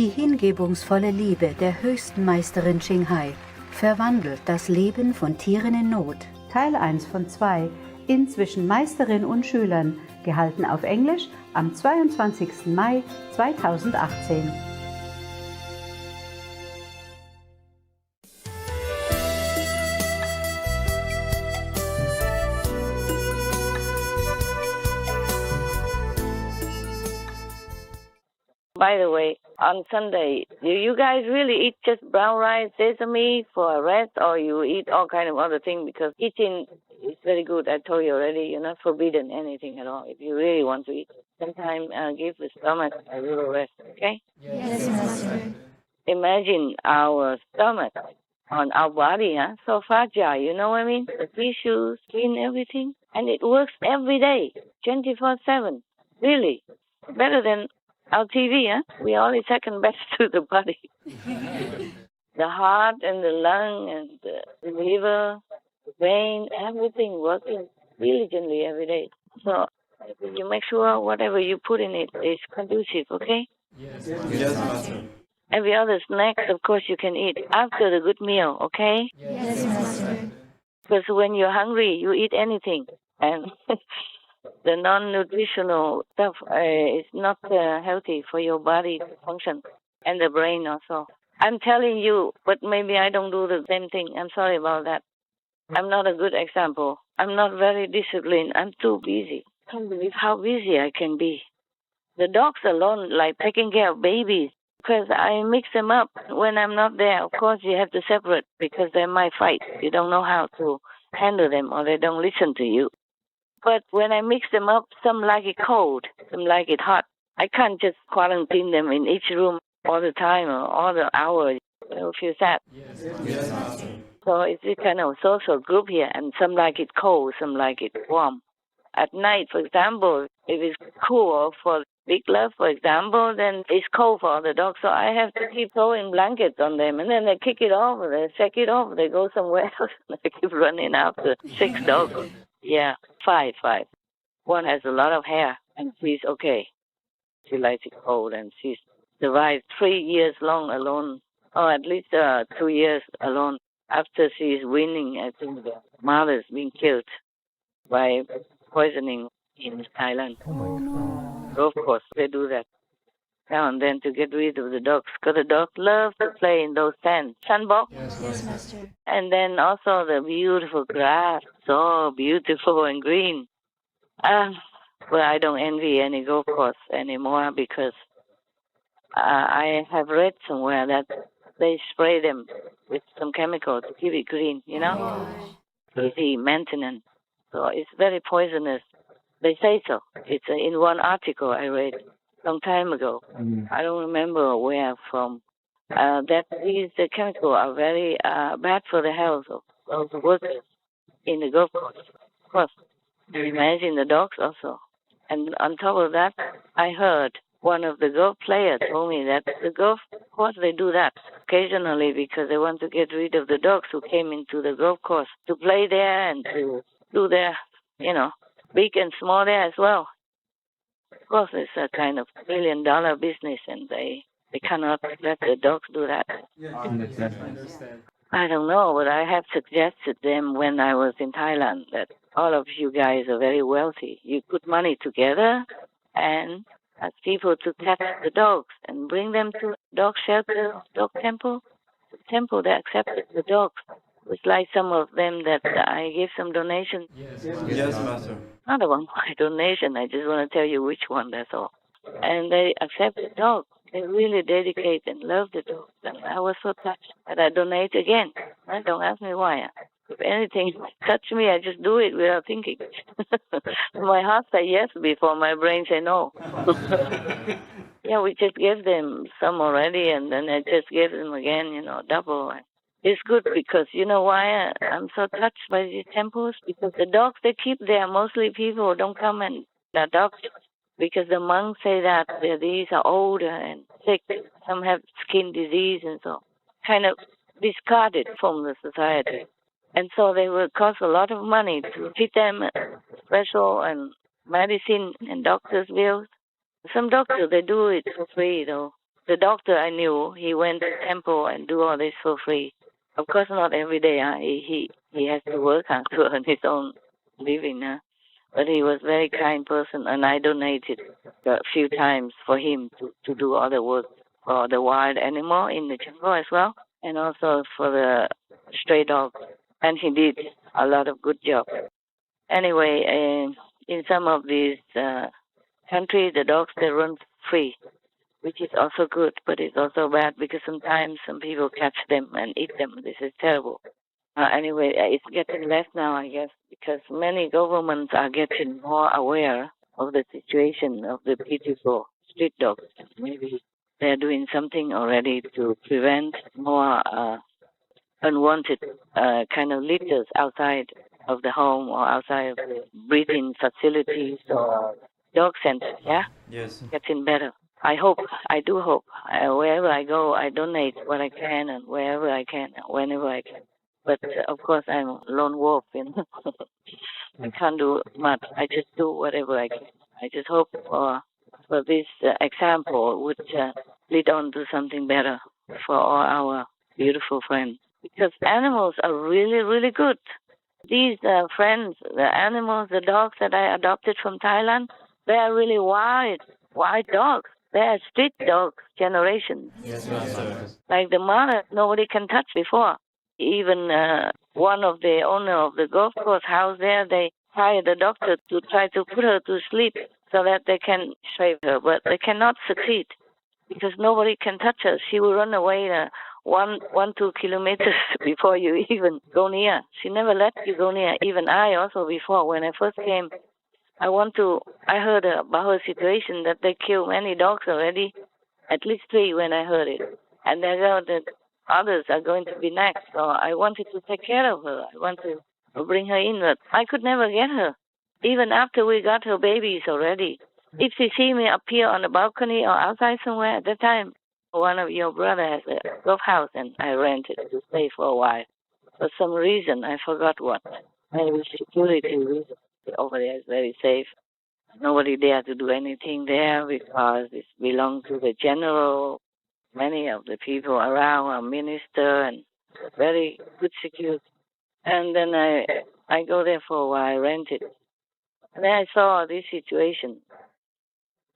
Die hingebungsvolle Liebe der höchsten Meisterin Xinghai verwandelt das Leben von Tieren in Not. Teil 1 von 2, inzwischen Meisterin und Schülern, gehalten auf Englisch am 22. Mai 2018. By the way, on Sunday, do you guys really eat just brown rice, sesame for a rest, or you eat all kind of other things? Because eating is very good. I told you already, you're not forbidden anything at all. If you really want to eat, sometimes give the stomach a little rest, okay? Yes, Master. Imagine our stomach on our body, so fragile, you know what I mean? The tissues, skin, everything. And it works every day, 24/7. Really. Better than our TV, we only second best to the body. The heart and the lung and the liver, the brain, everything working diligently every day. So you make sure whatever you put in it is conducive, okay? Yes, Master. Every other snacks, of course, you can eat after the good meal, okay? Yes, Master. Because when you're hungry, you eat anything. And the non-nutritional stuff is not healthy for your body to function and the brain also. I'm telling you, but maybe I don't do the same thing. I'm sorry about that. I'm not a good example. I'm not very disciplined. I'm too busy. I can't believe how busy I can be. The dogs alone, like taking care of babies, because I mix them up when I'm not there. Of course, you have to separate because they might fight. You don't know how to handle them or they don't listen to you. But when I mix them up, some like it cold, some like it hot. I can't just quarantine them in each room all the time or all the hours. They'll feel sad. Yes, Master. So it's a kind of social group here, and some like it cold, some like it warm. At night, for example, if it's cool for Big Love, for example, then it's cold for the dogs. So I have to keep throwing blankets on them, and then they kick it off, they shake it off, they go somewhere else, and I keep running after 6 dogs. Yeah, five. One has a lot of hair, and she's okay. She likes it cold, and she's survived 3 years long alone, or at least 2 years alone. After she's winning, I think the mother's been killed by poisoning in Thailand. Oh, no. Of course, they do that now and then to get rid of the dogs, because the dogs love to play in those sandbox. Yes, Master. And then also the beautiful grass, so beautiful and green. Well, I don't envy any golf course anymore because I have read somewhere that they spray them with some chemical to keep it green, you know? Easy maintenance. So it's very poisonous. They say so. It's in one article I read a long time ago. I don't remember where from. That these chemicals are very bad for the health of the workers in the golf course. Of course, imagine the dogs also. And on top of that, I heard one of the golf players told me that the golf course, they do that occasionally because they want to get rid of the dogs who came into the golf course to play there and to do their, big and small there as well. Of course, it's a kind of $1 billion business, and they cannot let the dogs do that. I understand. I don't know, but I have suggested them when I was in Thailand that all of you guys are very wealthy. You put money together and ask people to catch the dogs and bring them to dog shelter, dog temple. The temple that accepted the dogs. It's like some of them that I give some donations. Yes, Master. Not about my donation, I just want to tell you which one, that's all. And they accept the dog. They really dedicate and love the dog. And I was so touched that I donate again. Don't ask me why. If anything touch me, I just do it without thinking. My heart say yes before my brain say no. Yeah, we just gave them some already, and then I just gave them again, double. It's good because, you know why I'm so touched by these temples? Because the dogs they keep there, mostly people don't come and adopt because the monks say that these are older and sick. Some have skin disease and so kind of discarded from the society. And so they will cost a lot of money to feed them special and medicine and doctor's bills. Some doctors, they do it for free, though. The doctor I knew, he went to the temple and do all this for free. Of course, not every day. He has to work to earn his own living. But he was a very kind person, and I donated a few times for him to do all the work for the wild animal in the jungle as well, and also for the stray dogs. And he did a lot of good job. Anyway, in some of these countries, the dogs, they run free, which is also good, but it's also bad because sometimes some people catch them and eat them. This is terrible. Anyway, it's getting less now, I guess, because many governments are getting more aware of the situation of the beautiful street dogs. Maybe they're doing something already to prevent more unwanted kind of litters outside of the home or outside of the breeding facilities or dog centers, yeah? Yes. Getting better. I do hope. Wherever I go, I donate what I can and wherever I can, whenever I can. But of course, I'm a lone wolf, I can't do much. I just do whatever I can. I just hope for this example would lead on to something better for all our beautiful friends. Because animals are really, really good. These friends, the animals, the dogs that I adopted from Thailand, they are really wild dogs. They are street dogs generation. Yes, Master. Like the mother, nobody can touch before. Even one of the owner of the golf course house there, they hired a doctor to try to put her to sleep so that they can save her, but they cannot succeed because nobody can touch her. She will run away 2 kilometers before you even go near. She never let you go near. Even I also before, when I first came, I heard about her situation that they killed many dogs already, at least 3 when I heard it. And the others are going to be next. So I wanted to take care of her. I want to bring her in, but I could never get her. Even after we got her babies already. If she see me appear on the balcony or outside somewhere at that time, one of your brothers has a golf house and I rented to stay for a while. For some reason, I forgot what. Maybe security reason. Over there is very safe. Nobody dare to do anything there because it belongs to the general. Many of the people around are minister and very good security. And then I go there for a while, rented. And then I saw this situation.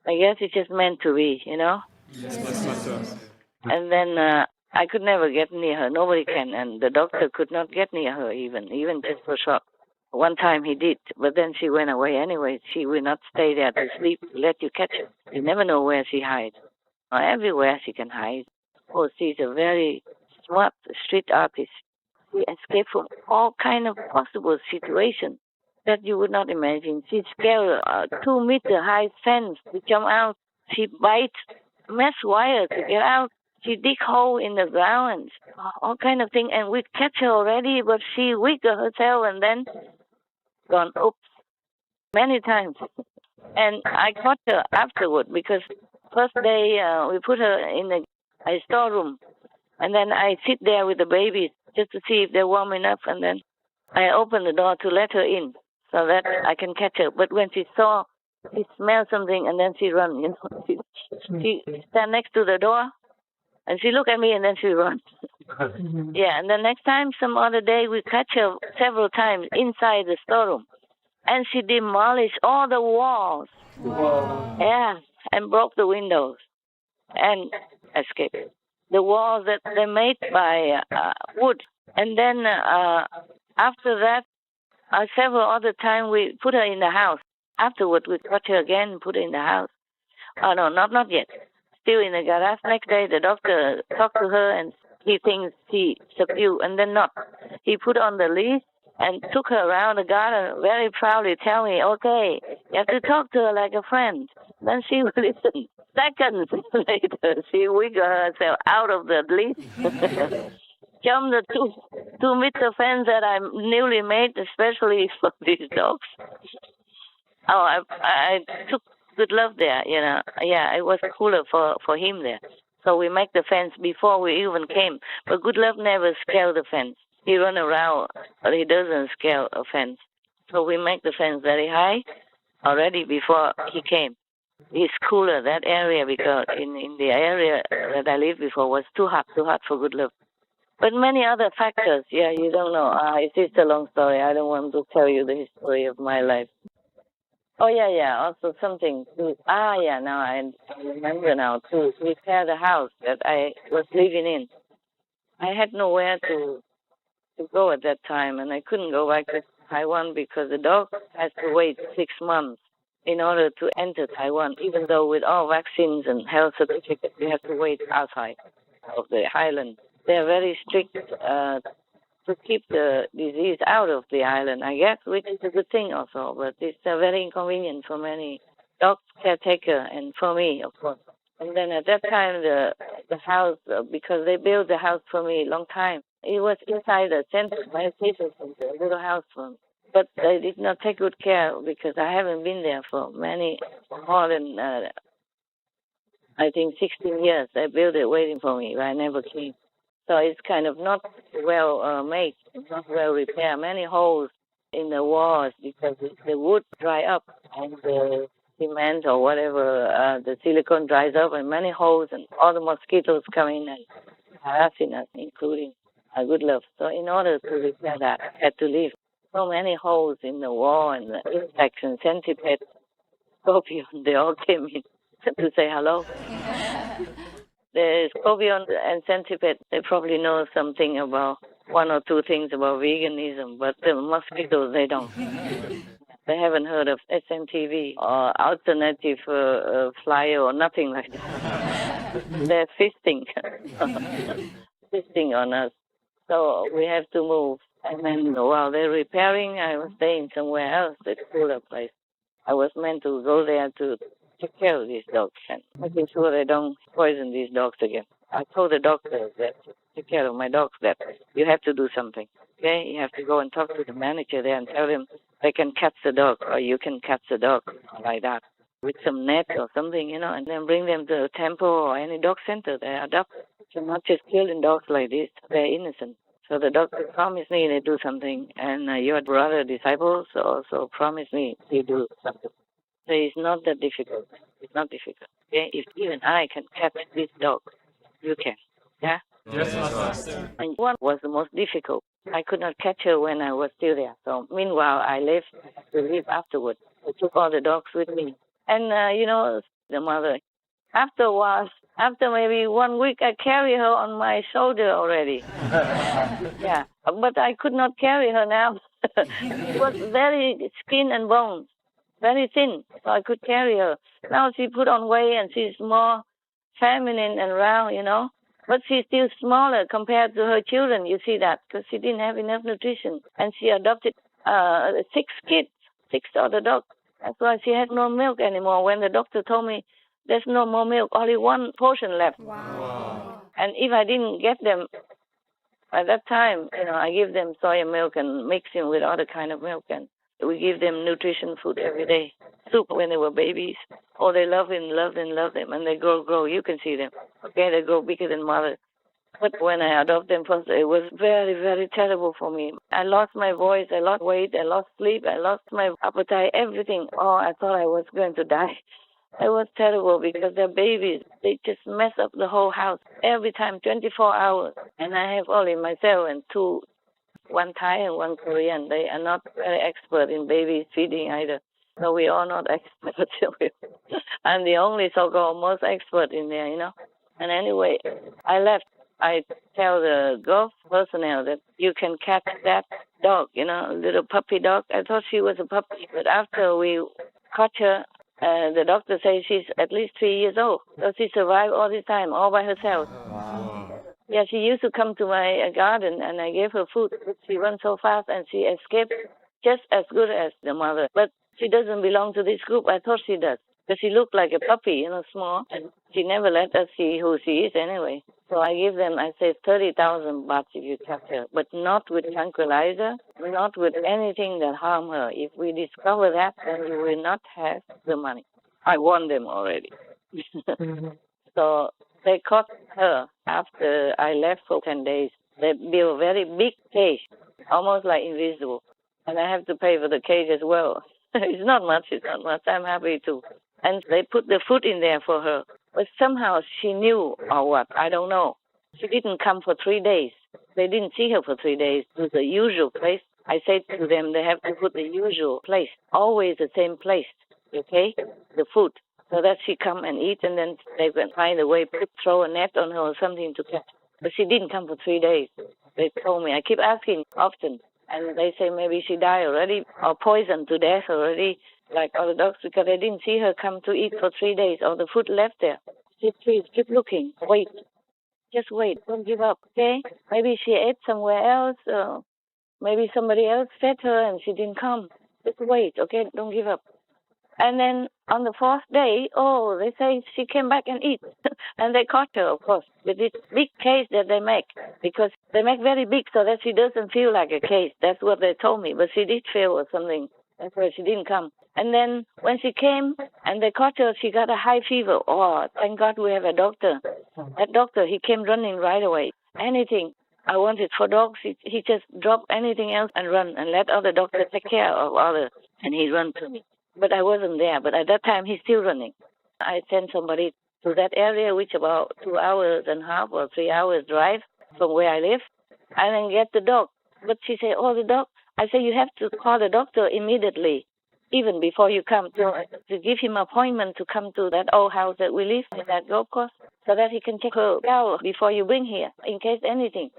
I guess it's just meant to be, Yes, Master. And then I could never get near her. Nobody can. And the doctor could not get near her even just for short. One time he did, but then she went away anyway. She will not stay there to sleep, let you catch her. You never know where she hides. Or everywhere she can hide. Oh, she's a very smart street artist. She escaped from all kind of possible situations that you would not imagine. She scaled a 2-meter high fence to jump out. She bites mesh wire to get out. She dig hole in the ground and all kind of thing. And we catch her already, but she wiggled herself and then gone oops many times. And I caught her afterward because first day we put her in a storeroom. And then I sit there with the babies just to see if they're warm enough. And then I open the door to let her in so that I can catch her. But when she smelled something and then she run, She stand next to the door and she look at me and then she runs. Yeah, and the next time, some other day, we catch her several times inside the storeroom. And she demolished all the walls. Wow. Yeah, and broke the windows and escaped. The walls that they made by wood. And then after that, several other times we put her in the house. Afterward, we caught her again and put her in the house. Oh, no, not yet. Still in the garage. Next day, the doctor talked to her and he thinks she subdued and then not. He put on the leash and took her around the garden, very proudly tell me, okay, you have to talk to her like a friend. Then she will listen. Seconds later, she wiggled herself out of the leash. Jumped the 2-meter fence that I newly made, especially for these dogs. Oh, I took good love there, Yeah, it was cooler for him there. So we make the fence before we even came. But good love never scaled the fence. He run around, but he doesn't scale a fence. So we make the fence very high already before he came. It's cooler, that area, because in the area that I lived before was too hot for good love. But many other factors, yeah, you don't know. It's just a long story. I don't want to tell you the history of my life. Oh, yeah. Also something to, now I remember now, to repair the house that I was living in. I had nowhere to go at that time, and I couldn't go back to Taiwan because the dog has to wait 6 months in order to enter Taiwan, even though with all vaccines and health certificates, you have to wait outside of the island. They're very strict to keep the disease out of the island, I guess, which is a good thing also, but it's very inconvenient for many dog caretaker and for me, of course. And then at that time, the house, because they built the house for me a long time, it was inside the center, my center, a little house for me. But they did not take good care because I haven't been there for more than, I think, 16 years. They built it waiting for me, but I never came. So it's kind of not well made, not well repaired. Many holes in the walls because the wood dry up and the cement or whatever, the silicone dries up, and many holes, and all the mosquitoes come in and harassing us, including good love. So in order to repair that, I had to leave. So many holes in the wall, and the insects and centipedes, scorpion, they all came in to say hello. The scorpion and centipede, they probably know something about one or two things about veganism, but the mosquitoes, they don't. They haven't heard of SMTV or alternative flyer or nothing like that. They're feasting on us. So we have to move. And then while they're repairing, I was staying somewhere else, a cooler place. I was meant to go there to take care of these dogs and making sure they don't poison these dogs again. I told the doctor that to take care of my dogs that you have to do something. Okay, you have to go and talk to the manager there and tell them they can catch the dog, or you can catch the dog like that with some net or something, and then bring them to a temple or any dog center. They adopt. You're not just killing dogs like this. They're innocent. So the doctor promised me to do something, and your brother disciples also promised me to do something. So it's not that difficult. It's not difficult. Okay? If even I can catch this dog, you can. Yeah? Yes, Master. And one was the most difficult. I could not catch her when I was still there. So meanwhile, I left to leave afterwards. I took all the dogs with me. And, the mother, after a while, after maybe 1 week, I carry her on my shoulder already. Yeah, but I could not carry her now. It was very skin and bones, very thin, so I could carry her. Now she put on weight and she's more feminine and round, but she's still smaller compared to her children. You see that, because she didn't have enough nutrition. And she adopted 6 kids, 6 other dogs. That's why she had no milk anymore. When the doctor told me there's no more milk, only 1 portion left. Wow. And if I didn't get them at that time, I give them soya milk and mix it with other kind of milk. And we give them nutrition food every day. Soup when they were babies. Oh, they love them. And they grow. You can see them. Okay, they grow bigger than mother. But when I adopted them first, it was very, very terrible for me. I lost my voice, I lost weight, I lost sleep, I lost my appetite, everything. Oh, I thought I was going to die. It was terrible because they're babies. They just mess up the whole house every time, 24 hours. And I have only myself and 2, 1 Thai and 1 Korean. They are not very expert in baby feeding either. So we are not experts. I'm the only so-called most expert in there, And anyway, I left. I tell the golf personnel that you can catch that dog, a little puppy dog. I thought she was a puppy, but after we caught her, the doctor says she's at least 3 years old. So she survived all this time, all by herself. Wow. Yeah, she used to come to my garden, and I gave her food. She runs so fast, and she escaped just as good as the mother. But she doesn't belong to this group. I thought she does. Because she looked like a puppy, small. And she never let us see who she is anyway. So I give them, I say, 30,000 baht if you catch her. But not with tranquilizer, not with anything that harm her. If we discover that, then you will not have the money. I won them already. So they caught her after I left for 10 days. They built a very big cage, almost like invisible. And I have to pay for the cage as well. It's not much. I'm happy to and they put the food in there for her. But somehow she knew or what, I don't know. She didn't come for 3 days. They didn't see her for 3 days to the usual place. I said to them they have to put the usual place, always the same place, okay, the food, so that she come and eat, and then they can find a way, throw a net on her or something to catch. But she didn't come for 3 days. They told me. I keep asking often, and they say maybe she died already or poisoned to death already, like other dogs, because I didn't see her come to eat for 3 days, or the food left there. Please keep looking. Wait. Just wait. Don't give up, okay? Maybe she ate somewhere else. Maybe somebody else fed her and she didn't come. Just wait, okay? Don't give up. And then on the 4th day, they say she came back and eat. And they caught her, of course, with this big case that they make. Because they make very big so that she doesn't feel like a case. That's what they told me. But she did feel or something. That's why she didn't come. And then when she came and they caught her, she got a high fever. Oh, thank God we have a doctor. That doctor, he came running right away. Anything I wanted for dogs, he just dropped anything else and run and let other doctors take care of others. And he run to me. But I wasn't there. But at that time, he's still running. I sent somebody to that area, which about 2 hours and a half or 3 hours drive from where I live, and then get the dog. But she said, the dog. I said, you have to call the doctor immediately, even before you come, to give him an appointment to come to that old house that we live in, that golf course, so that he can check her out before you bring here, in case anything.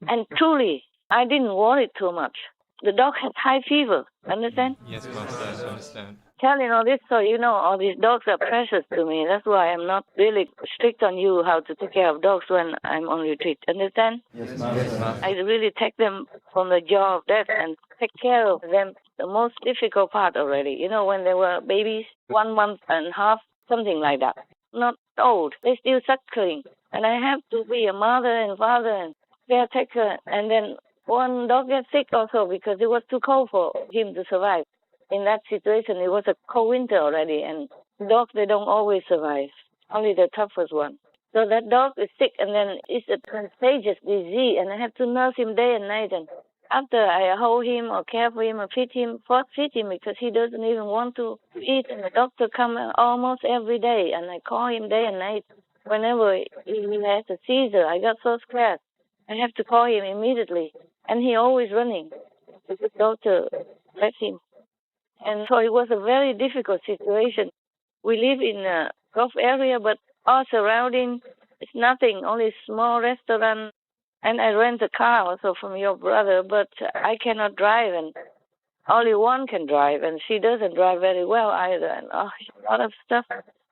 And truly, I didn't worry too much. The dog had high fever, understand? Yes, Master, I understand. Telling all this so you know all these dogs are precious to me. That's why I'm not really strict on you how to take care of dogs when I'm on retreat. Understand? Yes, Master. I really take them from the jaw of death and take care of them. The most difficult part already. You know, when they were babies, 1 month and a half, something like that. Not old. They're still suckling. And I have to be a mother and father and caretaker. And then one dog gets sick also because it was too cold for him to survive. In that situation, it was a cold winter already, and dogs, they don't always survive, only the toughest one. So that dog is sick, and then it's a contagious disease, and I have to nurse him day and night. And after I hold him or care for him or feed him because he doesn't even want to eat, and the doctor comes almost every day, and I call him day and night. Whenever he has a seizure, I got so scared. I have to call him immediately, and he always running. The doctor lets him. And so it was a very difficult situation. We live in a rough area, but all surrounding is nothing, only small restaurant. And I rent a car also from your brother, but I cannot drive, and only one can drive, and she doesn't drive very well either, and a lot of stuff.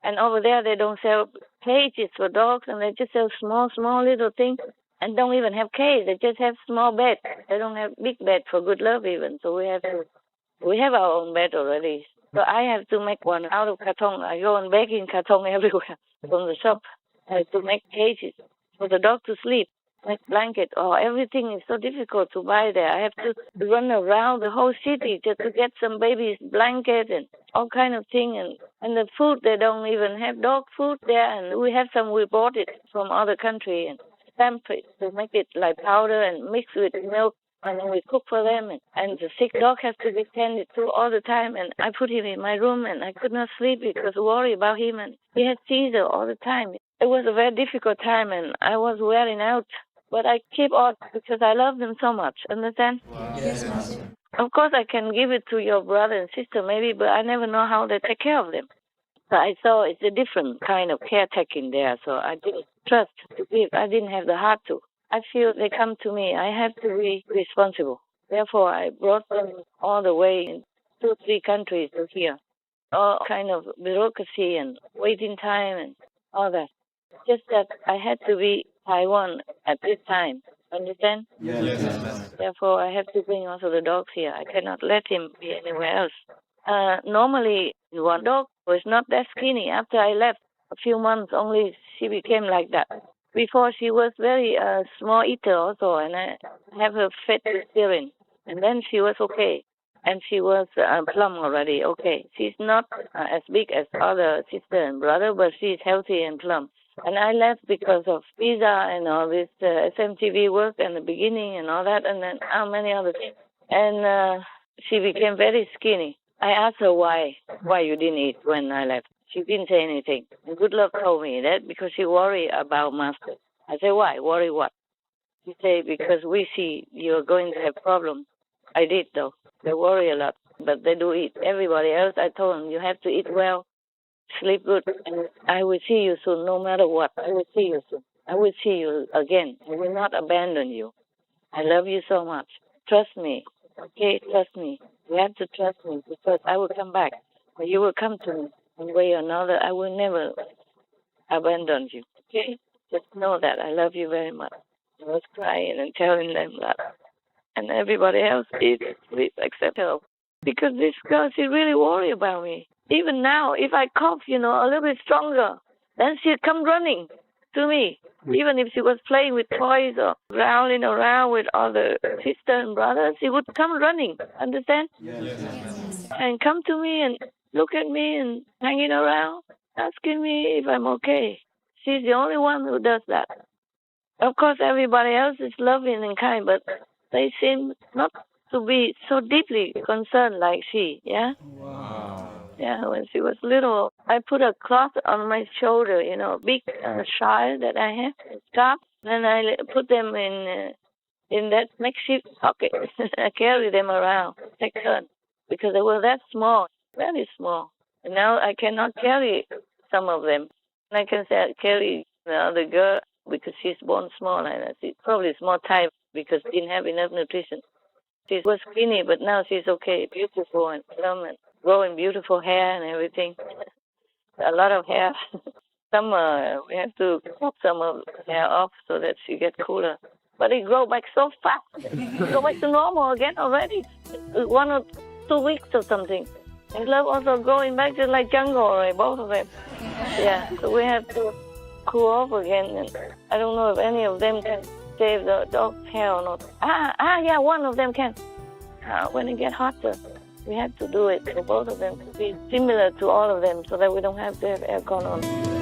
And over there, they don't sell cages for dogs, and they just sell small little things, and don't even have cage. They just have small bed. They don't have big bed for good love even, so we have our own bed already. So I have to make one out of carton. I go and beg in carton everywhere from the shop. I have to make cages for the dog to sleep, make blanket. Everything is so difficult to buy there. I have to run around the whole city just to get some baby's blanket and all kind of thing. And the food, they don't even have dog food there. And we have some, we bought it from other country and stamp it to make it like powder and mix with milk. And then we cook for them, and the sick dog has to be tended to all the time. And I put him in my room, and I could not sleep because I worry about him, and he had seizure all the time. It was a very difficult time, and I was wearing out. But I keep on because I love them so much, understand? Yes, Master. Of course, I can give it to your brother and sister maybe, but I never know how they take care of them. So I saw it's a different kind of caretaking there, so I didn't trust to give. I didn't have the heart to. I feel they come to me. I have to be responsible. Therefore, I brought them all the way in 2-3 countries to here. All kind of bureaucracy and waiting time and all that. Just that I had to be Taiwan at this time. Understand? Yes. Therefore, I have to bring also the dogs here. I cannot let him be anywhere else. Normally, one dog was not that skinny. After I left, a few months only, she became like that. Before, she was very small eater also, and I have her fed with stearin. And then she was okay. And she was plump already, okay. She's not as big as other sister and brother, but she's healthy and plump. And I left because of visa and all this SMTV work in the beginning and all that, and then how many other things. And she became very skinny. I asked her why you didn't eat when I left. She didn't say anything. And Good Luck told me that because she worried about Master. I said, why? Worry what? She said, because we see you're going to have problems. I did, though. They worry a lot, but they do eat. Everybody else, I told them, you have to eat well, sleep good, and I will see you soon, no matter what. I will see you soon. I will see you again. I will not abandon you. I love you so much. Trust me. Okay, trust me. You have to trust me because I will come back. But you will come to me one way or another. I will never abandon you. Okay? Just know that I love you very much. I was crying and telling them that. And everybody else is asleep except her. Because this girl, she really worried about me. Even now, if I cough, a little bit stronger, then she'd come running to me. Even if she was playing with toys or growling around with other sisters and brothers, she would come running. Understand? Yes. And come to me and look at me and hanging around, asking me if I'm okay. She's the only one who does that. Of course, everybody else is loving and kind, but they seem not to be so deeply concerned like she, yeah? Wow. Yeah, when she was little, I put a cloth on my shoulder, big shawl that I have, scarf, and I put them in that makeshift pocket. I carry them around, take turn, because they were that small, very small. And now I cannot carry some of them. And I can carry the other girl because she's born small, and she's probably small type because she didn't have enough nutrition. She was skinny, but now she's okay, beautiful and plump and growing beautiful hair and everything. A lot of hair. Some we have to cut some of the hair off so that she gets cooler. But it grows back so fast. It go back to normal again already. 1 or 2 weeks or something. And love also growing back just like jungle already, both of them. Yeah, so we have to cool off again. And I don't know if any of them can save the dog's hair or not. Yeah, one of them can. When it gets hotter, we have to do it for both of them to be similar to all of them so that we don't have to have aircon on.